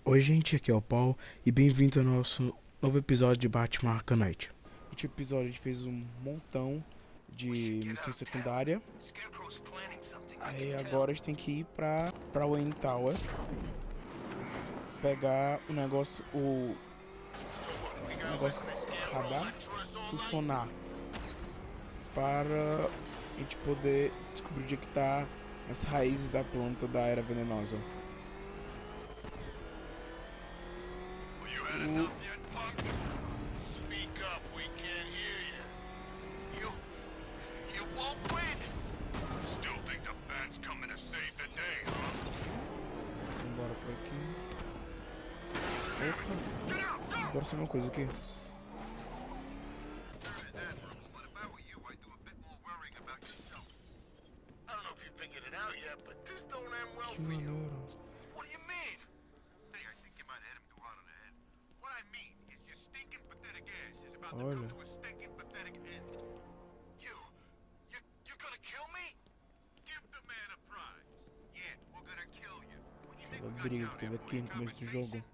Oi gente, aqui é o Paul e bem-vindo ao nosso novo episódio de Batman Arkham Knight. Neste episódio a gente fez um montão de missão secundária. Aí agora a gente tem que ir pra Wayne Tower, pegar o negócio radar funcionar para a gente poder descobrir onde é que tá as raízes da planta da era venenosa. Bora por aqui. Opa! Bora fazer uma coisa aqui. Que maneiro. Olha. Aquela briga que teve aqui no começo do jogo.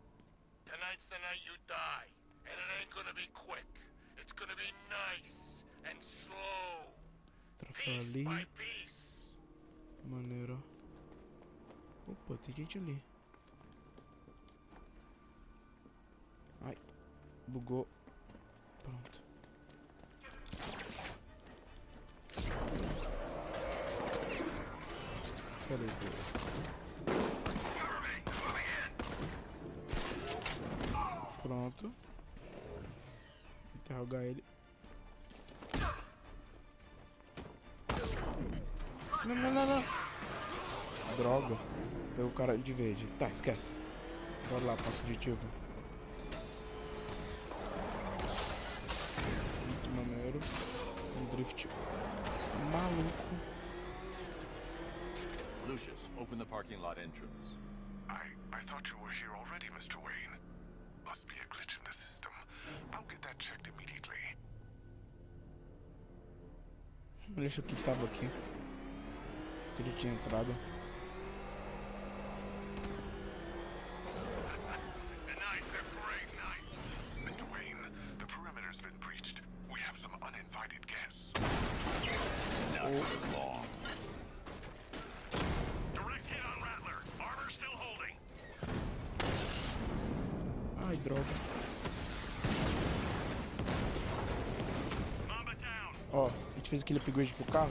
Troféu ali. Maneiro. Opa, tem gente ali. Ai, bugou. Pronto. Cadê ele? Pronto. Interrogar ele. Não. Droga. Pegou o cara de verde. Tá, esquece. Bora lá, passo objetivo. Muito maneiro. Um drift maluco. Lucius, open the parking lot entrance. I thought you were here already, Mr. Wayne. Must be a glitch in the system. I'll get that checked immediately. Deixa que tava aqui. Que ele tinha entrado. Mr. Wayne, the perimeter's been breached. We have some uninvited guests. Long. Direct hit on Rattler. Armor still holding. Ai, droga. Mamba down. Ó, a gente fez aquele upgrade pro carro.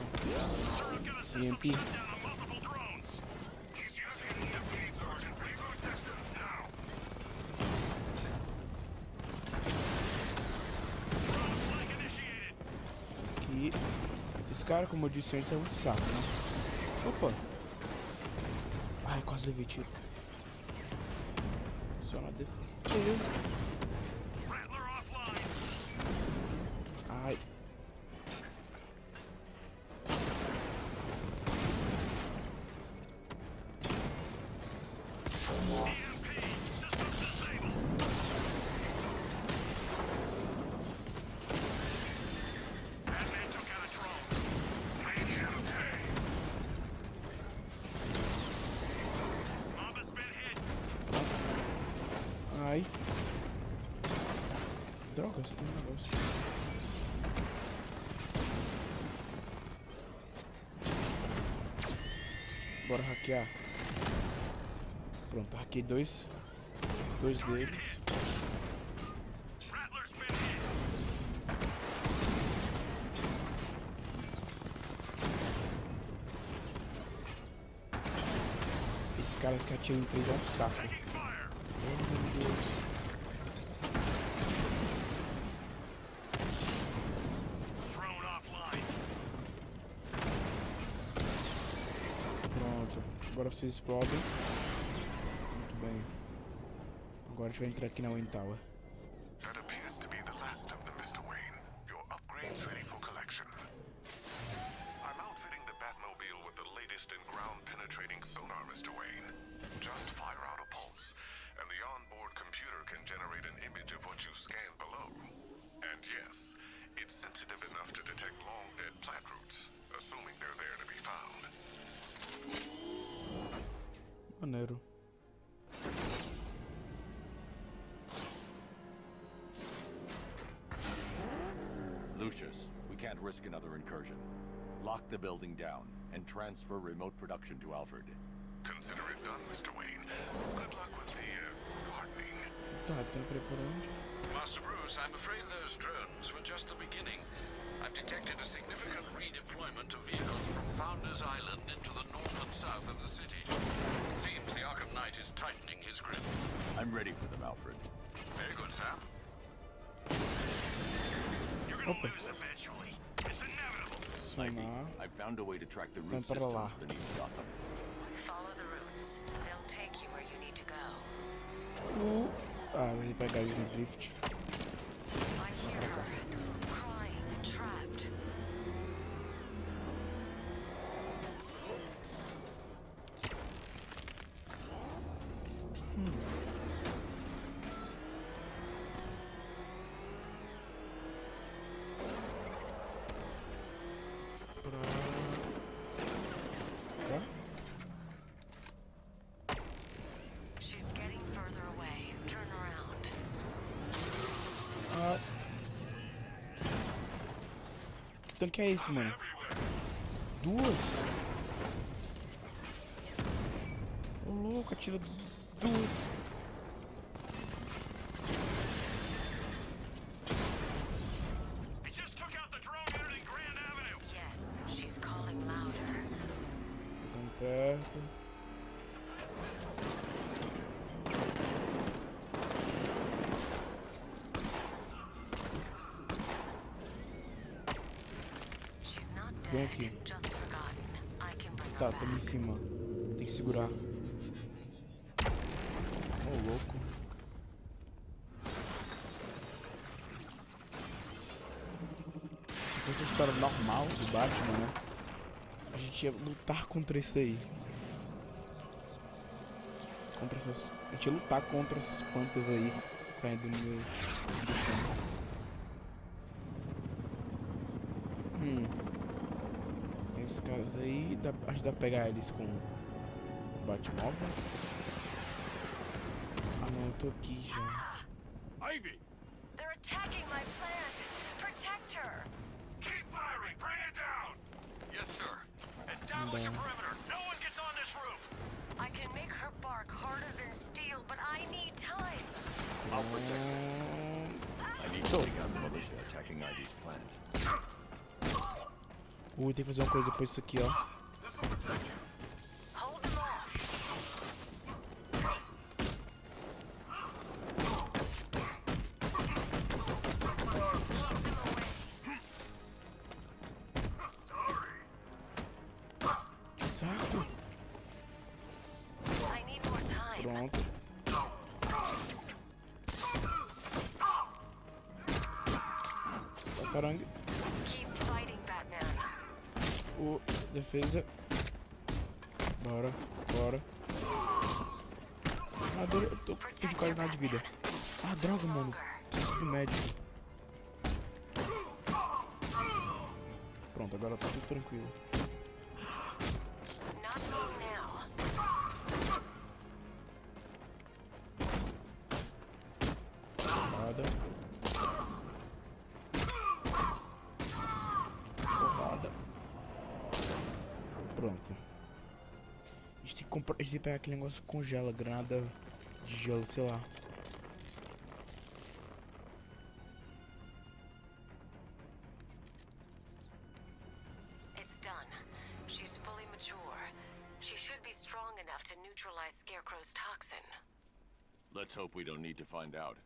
EMP. E esse cara, como eu disse antes, é um saco, né? Opa! Ai, quase levei tiro. Só na defesa. Ai. Ai. Droga, tem um negócio. Bora hackear. Pronto, hackei dois deles. Esses caras que atiram em três é um saco. Oh, meu Deus. Pronto, agora vocês explodem. Muito bem. Agora a gente vai entrar aqui na Wayne Tower. That appears to be the last of them, Mr. Wayne. Your upgrade's ready for collection. I'm outfitting the Batmobile with the latest in ground-penetrating sonar, Mr. Wayne. Just fire out a pulse, and the onboard computer can generate an image of what you scanned below. And yes, it's sensitive enough to detect long-dead plant roots, assuming they're there to be found. Maneiro. suspicious. We can't risk another incursion. Lock the building down and transfer remote production to Alfred. Consider it done, Mr. Wayne. Good luck with the gardening. Tá, tem pra ir por onde? Master Bruce, I'm afraid those drones were just the beginning. I've detected a significant redeployment of vehicles from Founders Island into the north and south of the city. It seems the Arkham Knight is tightening his grip. I'm ready for them, Alfred. Very good, sir. You're gonna lose eventually. It's inevitable. Sonar. I found a way to track the root Vem pra lá. systems beneath Gotham. Follow the routes. They'll take you where you need to go. Ah, vem pegar eles no drift. I hear her, crying and trapped. Pra... She's getting further away. Turn around. Ah. Que tanque é esse, mano? Duas? Ô louco, atira duas. It just took out the drone unit in Grand Avenue. Yes, she's calling louder. Chegando perto. She's not Vem dead, aqui. just forgotten. I can bring her Tá, back. tamo em cima. Tem que segurar. Ô louco. Se fosse a história normal do Batman, né? A gente ia lutar contra isso aí. Contra essas... A gente ia lutar contra essas plantas aí saindo do chão. Tem esses caras aí, acho que dá pra pegar eles com o Batmóvel. Ah não, eu tô aqui já. Ivy! They're attacking my plant. Protect her. Keep firing! Bring it down! Yes, sir. Establish a perimeter. No one gets on this roof. I can make her bark harder than steel, but I need time. I'll protect her. I need to take out the militia attacking Ivy's plant. Tem que fazer uma coisa depois disso aqui, ó. Hold them off. Keep them away. Que saco. I need more time. Pronto. Carangue. Keep fighting, Batman. Defesa. Bora, bora. Ah, eu tô com Protect quase your nada de vida. Batman. Ah, droga, mano. Longer. Preciso do médico. Pronto, agora tá tudo tranquilo. Not long now. Porrada. Porrada. Pronto. A gente tem que comprar. A gente tem que pegar aquele negócio que congela, granada de gelo, sei lá. It's done. She's fully mature. She should be strong enough to neutralize Scarecrow's toxin. Let's hope we don't need to find out.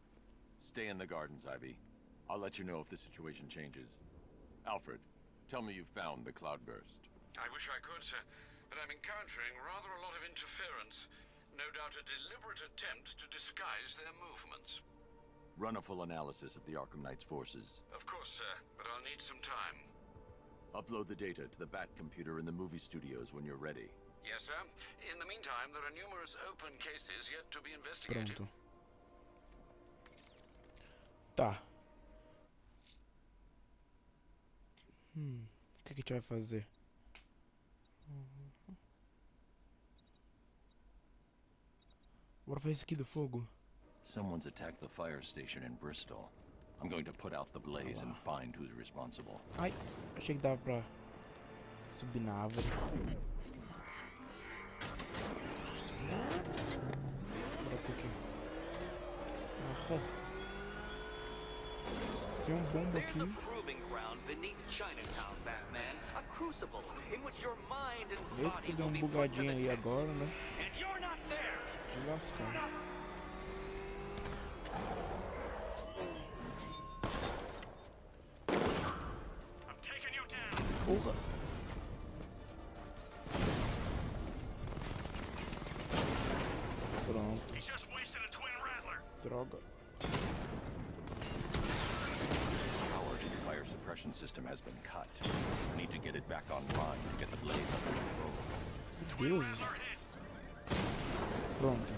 Stay in the gardens, Ivy. I'll let you know if the situation changes. Alfred, tell me you found the cloudburst. I wish I could, sir, but I'm encountering rather a lot of interference. No doubt a deliberate attempt to disguise their movements. Run a full analysis of the Arkham Knight's forces. Of course, sir, but I'll need some time. Upload the data to the Bat computer in the movie studios when you're ready. Yes, sir. In the meantime, there are numerous open cases yet to be investigated. Pronto. Tá. O que a gente vai fazer? Bora fazer isso aqui do fogo. Someone's attacked the fire station in Bristol. I'm going to put out the blaze and find who's responsible. Ai, achei que dava pra subir na árvore. Bora por aqui. Ah, tem um bomba There's aqui. a proving ground beneath Chinatown, Batman. A crucible in which your mind and body Eita, deu will um be put to the bugadinho aí test. agora, né? And you're not there. De lascar. I'm taking you down. Porra! Pronto, He just wasted a twin rattler. droga. Power to the fire suppression system has been cut. I need to get it back online and get the blaze under control. Meu Deus. Rattler hit. Pronto.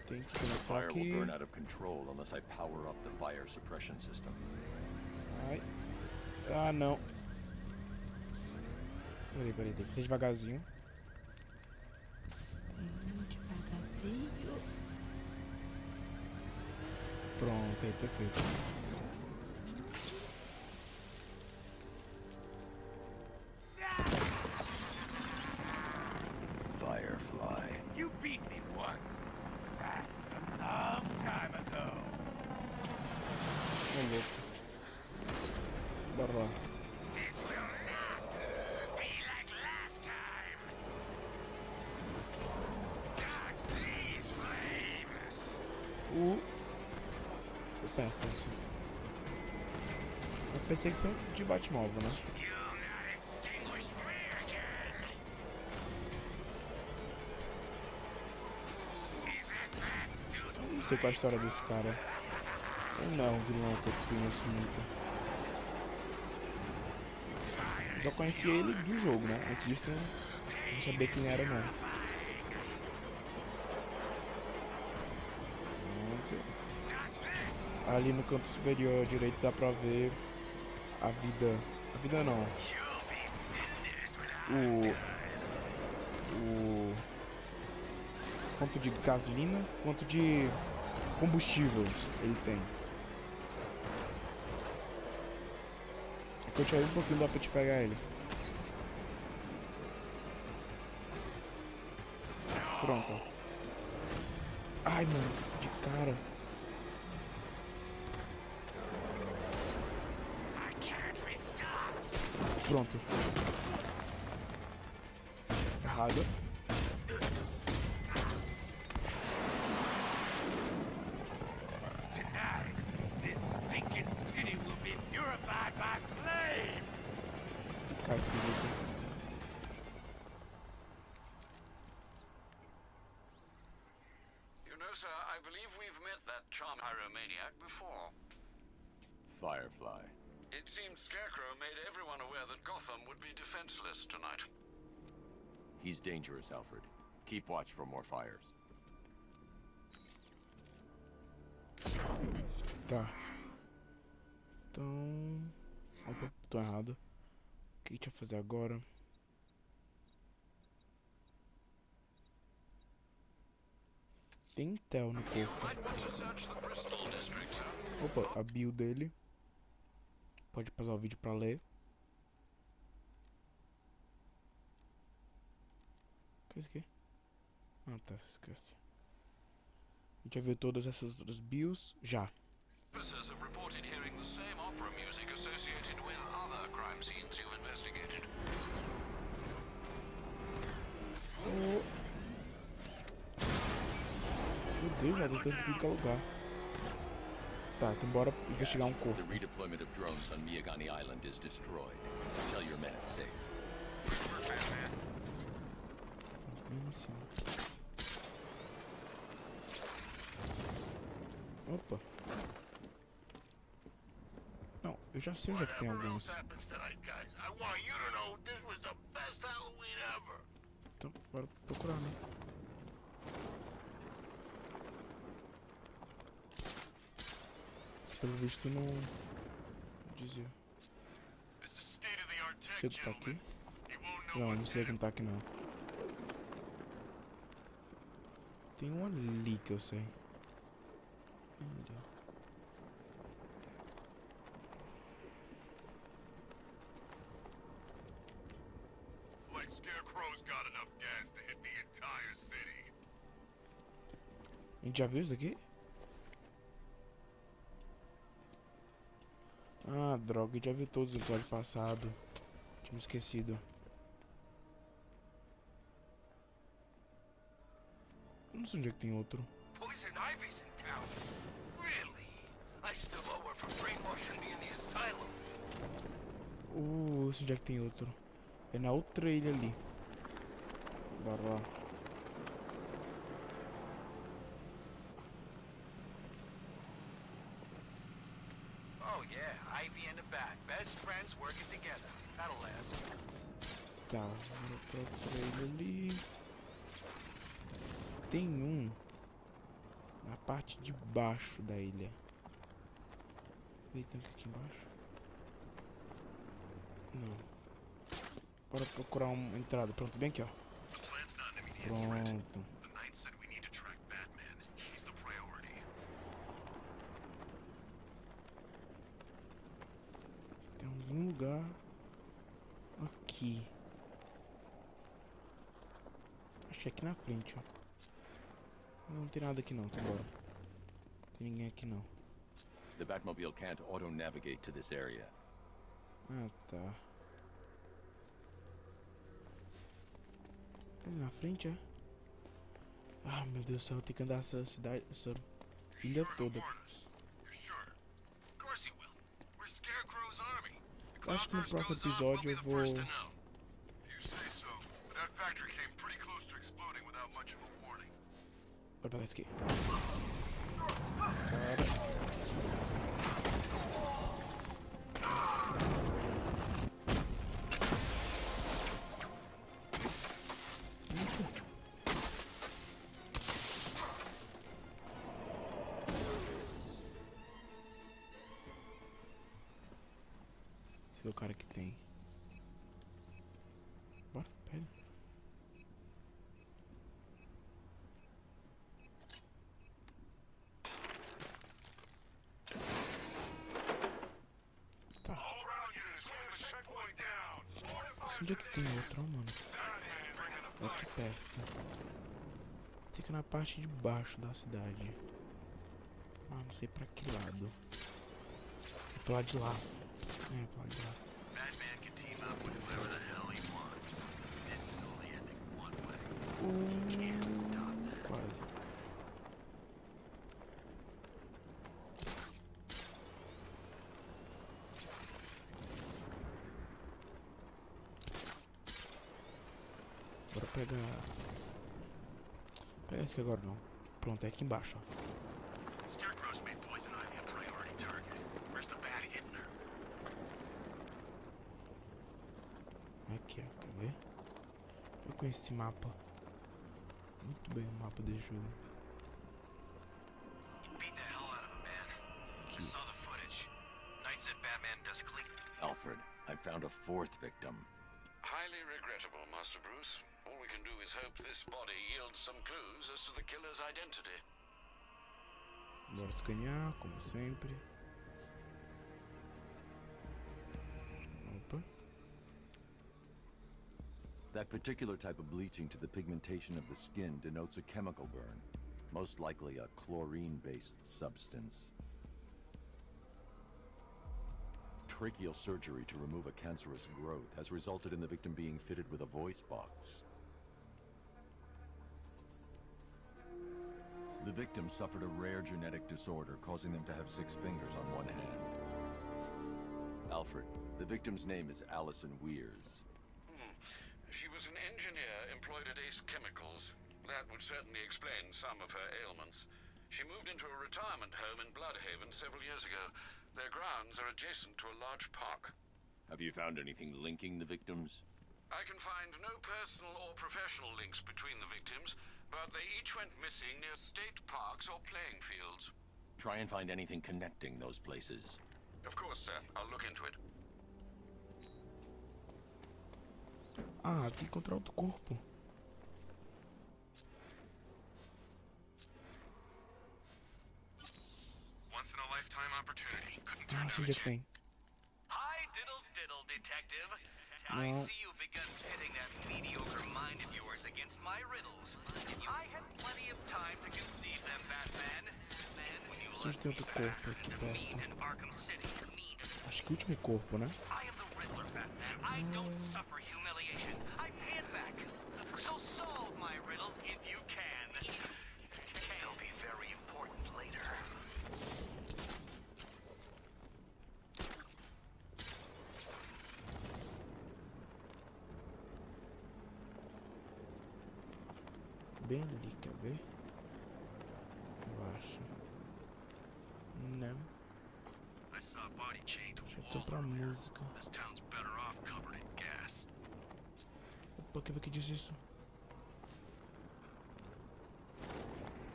Tem que colocar Fire will aqui. burn out of control unless I power up the fire suppression system. Ai. Ah, não. Peraí, tem que ser devagarzinho. Devagarzinho. Pronto, aí, perfeito. Firefly. You beat me once. That's a long time ago. Ô, louco. Bora lá. This will not be like last time. Dodge these flames. Tô perto, assim. Uma perseguição de Batmóvel, né? You'll not extinguish me again. Is that bad, dude? Não sei qual é a história desse cara. Ou não, é um vilão que eu conheço muito. Eu já conhecia ele do jogo, né? Antes disso eu não sabia quem era, não. Pronto. Ali no canto superior direito dá pra ver a vida. A vida não. O quanto de gasolina, quanto de combustível ele tem. Aqui eu tirei um pouquinho, dá pra te pegar ele. Pronto. Ai, mano, de cara. Pronto. Errado. Tonight, this stinking city will be purified by flame. Cara esquisito. You know, sir, I believe we've met that charming pyromaniac before. Firefly. It seems Scarecrow made everyone aware that Gotham would be defenseless tonight. He's dangerous, Alfred. Keep watch for more fires. Tá. Então... Opa, tô errado. O que a gente vai fazer agora? Tem Intel no You corpo. might want to search the Bristol district, sir. Opa, a bio dele. Pode pausar o vídeo pra ler. O que é isso aqui? Ah, tá, esquece. A gente já viu todas essas outras bios? Já. Officers have reported hearing the same opera music associated with other crime scenes you've investigated. Oh. Meu Deus, já deu tanto tudo que é lugar. Tá, então bora investigar um corpo. The redeployment of drones on Miyagani Island is destroyed. Tell your men it's safe. Bem em cima. Opa. Não, eu já sei onde é que tem Whatever else alguns. happens tonight, guys, I want you to know this was the best Halloween ever. Então, bora procurar, né? Pelo visto não dizia. This is state-of-the-art tech, Sei que tá gentlemen. aqui. You won't know Não, não what's sei in que não tá aqui não. Tem um ali que eu sei. Ali, ó. A gente já viu isso daqui? Ah, droga, a gente já viu todos no episódio passado. Tinha me esquecido. Não sei onde é que tem outro. Poison Ivy's in town. Really? I still owe her for brainwashing me in the asylum. Eu sei onde é que tem outro. É na outra ilha ali. Bora lá. Oh yeah, Ivy and the Bat, best friends working together. That'll last. Tá, bora pra outra ilha ali. Tem um na parte de baixo da ilha. Tem tanque aqui embaixo? Não. Bora procurar uma entrada. Pronto, bem aqui, ó. Pronto. Tem algum lugar aqui. Acho que é aqui na frente, ó. Não tem nada aqui não, tá embora. Não tem ninguém aqui não. The Batmobile can't auto-navigate to this area. Ah, tá. Tá ali na frente, é? Ah, meu Deus do céu, tem que andar essa cidade, essa ilha toda. Acho que no próximo episódio eu vou... Bora pegar esse aqui. Esse cara... Esse é o cara que tem. Bora, pega. Tá. Onde é que tem outro, mano? Aqui perto. Fica na parte de baixo da cidade. Ah, não sei pra que lado. Eu tô lá de lá. É, pro lado de lá. Quase. Bora pegar... Pega esse aqui agora não. Pronto, é aqui embaixo, ó. Aqui, ó, quer ver? Eu conheço esse mapa. Muito bem o mapa desse jogo. Alfred, I found a fourth victim. Highly regrettable, Master Bruce. All we can do is hope this body yields some clues as to the killer's identity. Bora escanear, como sempre. Opa. That particular type of bleaching to the pigmentation of the skin denotes a chemical burn, most likely a chlorine-based substance. Tracheal surgery to remove a cancerous growth has resulted in the victim being fitted with a voice box. The victim suffered a rare genetic disorder, causing them to have 6 fingers on one hand. Alfred, the victim's name is Allison Weers. She was an engineer employed at Ace Chemicals. That would certainly explain some of her ailments. She moved into a retirement home in Bloodhaven several years ago. Their grounds are adjacent to a large park. Have you found anything linking the victims? I can find no personal or professional links between the victims, but they each went missing near state parks or playing fields. Try and find anything connecting those places. Of course, sir. I'll look into it. Ah, tem que encontrar outro corpo. Ah, sei onde é que tem. Hi, diddle diddle, detective. No. I see you've begun pitting that mediocre mind of yours against my riddles. I had plenty of time to conceive them back se tem outro corpo aqui mean perto. in Arkham City, mean to Acho que o último corpo, né? I am the Riddler, Batman. I don't suffer humiliation. I pay it back. So solve my riddles if you can. They'll be very important later. Bem ali, quer ver? Eu acho. Não. I saw a body chained to Deixa a eu ter wall pra earlier. música. This town's better off covered in gas. Opa, quer ver que diz isso?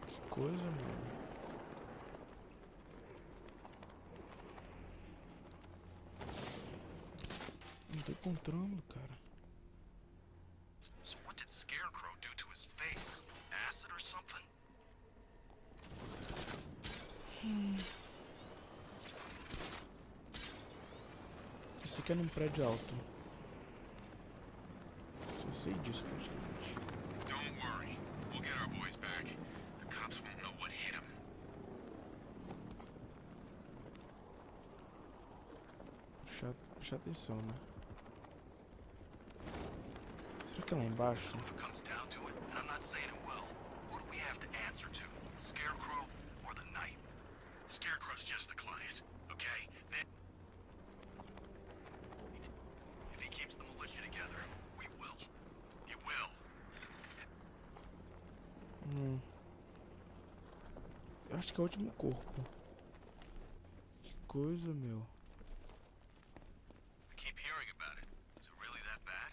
Que coisa, mano. Não tô encontrando, cara. So what did Scarecrow do to his face? Acid or something? Isso aqui é num prédio alto. Só sei disso praticamente. Don't worry. We'll get our boys back. The cops won't know what hit him. Puxar atenção, né? Será que é lá embaixo? So if it comes down to it, and I'm not saying it will, who do we have to answer to? Scarecrow or the Knight? Scarecrow's just the client, okay? Then if he keeps the militia together, we will. He will. Eu acho que é o último corpo. Que coisa, meu. I keep hearing about it. Is it really that bad?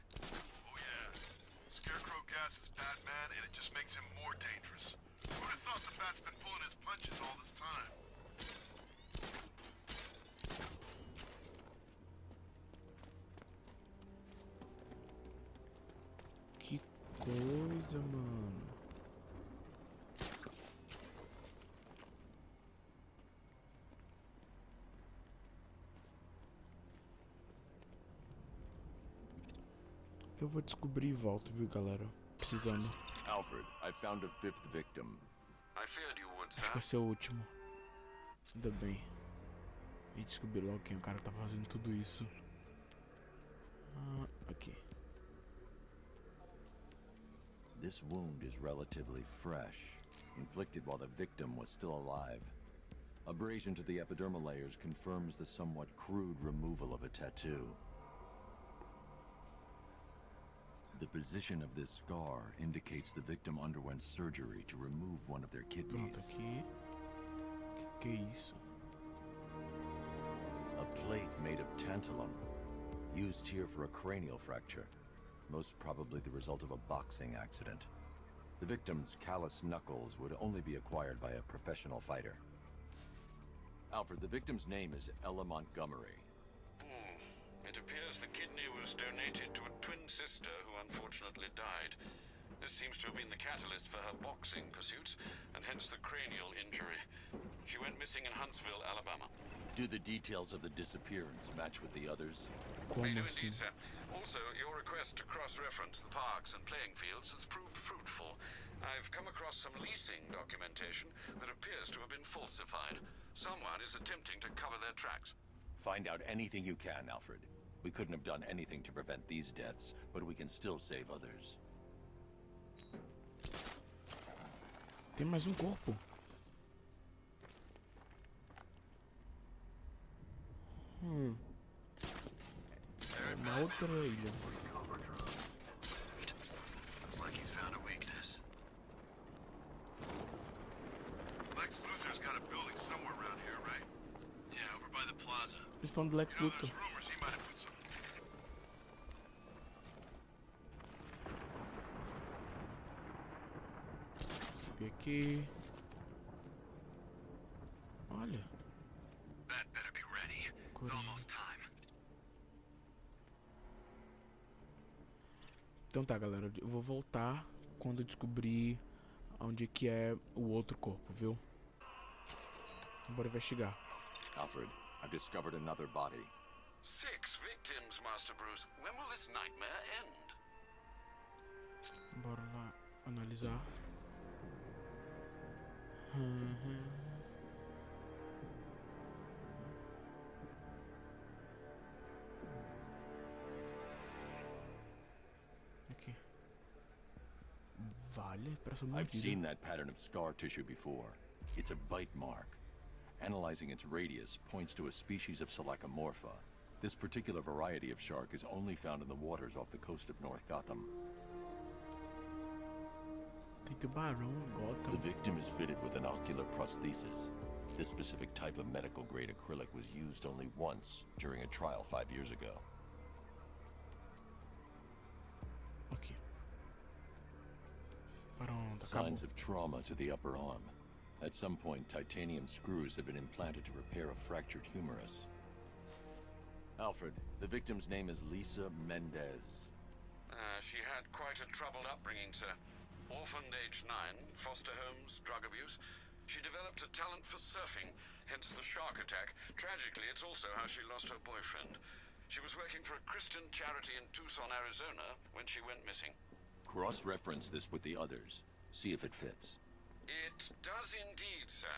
Oh yeah. Scarecrow gasses Batman and it just makes him more dangerous. Who'd have thought the Bat's been pulling his punches all this time? Que coisa, mano. Eu vou descobrir e volto, viu, galera? Precisando. Alfred, I found a fifth victim. I feared you would, Acho que sir. vai ser o último. Ainda bem. E descobri logo quem o cara tá fazendo tudo isso. Aqui. This wound is relatively fresh, inflicted while the victim was still alive. Abrasion to the epidermal layers confirms the somewhat crude removal of a tattoo. The position of this scar indicates the victim underwent surgery to remove one of their kidneys. Pronto, aqui. Que é isso? A plate made of tantalum, used here for a cranial fracture, most probably the result of a boxing accident. The victim's calloused knuckles would only be acquired by a professional fighter. Alfred, the victim's name is Ella Montgomery. It appears the kidney was donated to a twin sister who unfortunately died. This seems to have been the catalyst for her boxing pursuits, and hence the cranial injury. She went missing in Huntsville, Alabama. Do the details of the disappearance match with the others? Como They do assim? indeed, sir. Also, your request to cross-reference the parks and playing fields has proved fruitful. I've come across some leasing documentation that appears to have been falsified. Someone is attempting to cover their tracks. Find out anything you can, Alfred. We couldn't have done anything to prevent these deaths, but we can still save others. Tem mais um corpo. É uma outra ilha. Looks like he's found a weakness. Lex Luthor's got a building somewhere around here, right? Yeah, over by the plaza. Eles estão do Lex You know, Luthor. there's rumors he might have put some... Subir aqui. Olha. Bat better be ready. It's almost time. Então tá, galera. Eu vou voltar quando eu descobrir onde que é o outro corpo, viu? Bora investigar. Alfred, I've discovered another body. 6 victims, Master Bruce. When will this nightmare end? Bora lá analisar. Ele parece uma I've seen vida. that pattern of scar tissue before. It's a bite mark. Analyzing its radius points to a species of Selachomorpha. This particular variety of shark is only found in the waters off the coast of North Gotham. Tem tubarão, The Gotham. victim is fitted with an ocular prosthesis. This specific type of medical-grade acrylic was used only once during a trial 5 years ago. Aqui. Pronto, acabou. Signs of trauma to the upper arm. At some point, titanium screws have been implanted to repair a fractured humerus. Alfred, the victim's name is Lisa Mendez. She had quite a troubled upbringing, sir. Orphaned age 9, foster homes, drug abuse. She developed a talent for surfing, hence the shark attack. Tragically, it's also how she lost her boyfriend. She was working for a Christian charity in Tucson, Arizona, when she went missing. Cross-reference this with the others. See if it fits. It does indeed, sir.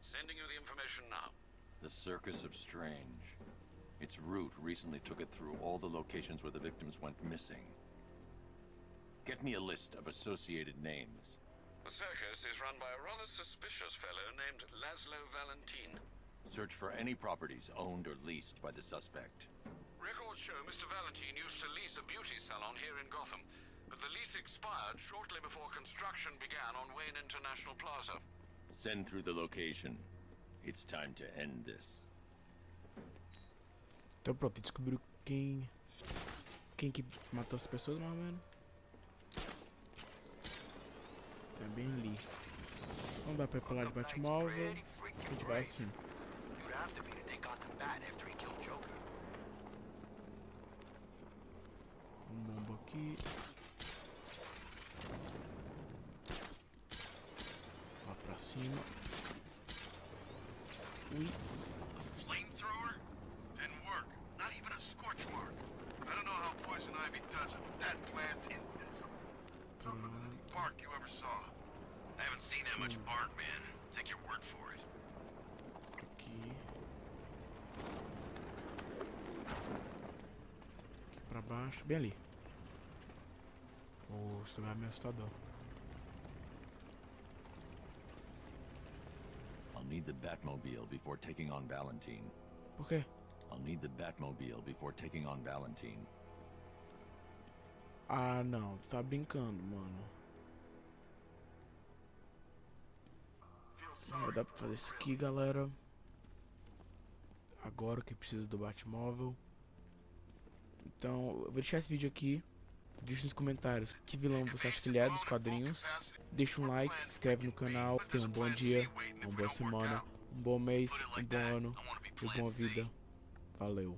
Sending you the information now. The Circus of Strange. Its route recently took it through all the locations where the victims went missing. Get me a list of associated names. The circus is run by a rather suspicious fellow named Laszlo Valentin. Search for any properties owned or leased by the suspect. Records show Mr. Valentin used to lease a beauty salon here in Gotham, but the lease expired shortly before construction began on Wayne International Plaza. Send through the location. It's time to end this. Então pronto, descobriu quem que matou as pessoas, mais ou menos. Tá bem ali. Vamos dar pra pular de Batmóvel. A gente vai assim. You'd have to be to take on the Bat after he killed Joker. Bomba aqui. Lá pra cima. Ui. A flamethrower? Didn't work. Not even a scorch mark. I don't know how poison ivy does it, but that plant's invincible. Bark you ever saw. I haven't seen that much bark, man. Take your word for it. Aqui. Aqui pra baixo. Bem ali. Oh, esse lugar é meio assustador. I'll need the Batmobile before taking on Valentine. Por quê? I'll need the Batmobile before taking on Valentine. Ah, não. Tu tá brincando, mano. Não dá pra fazer isso aqui, galera. Agora que preciso do Batmóvel. Então, eu vou deixar esse vídeo aqui. Deixa nos comentários que vilão você acha que ele é dos quadrinhos. Deixa um like, se inscreve no canal. Tenha um bom dia, uma boa semana, um bom mês, um bom ano e boa vida. Valeu.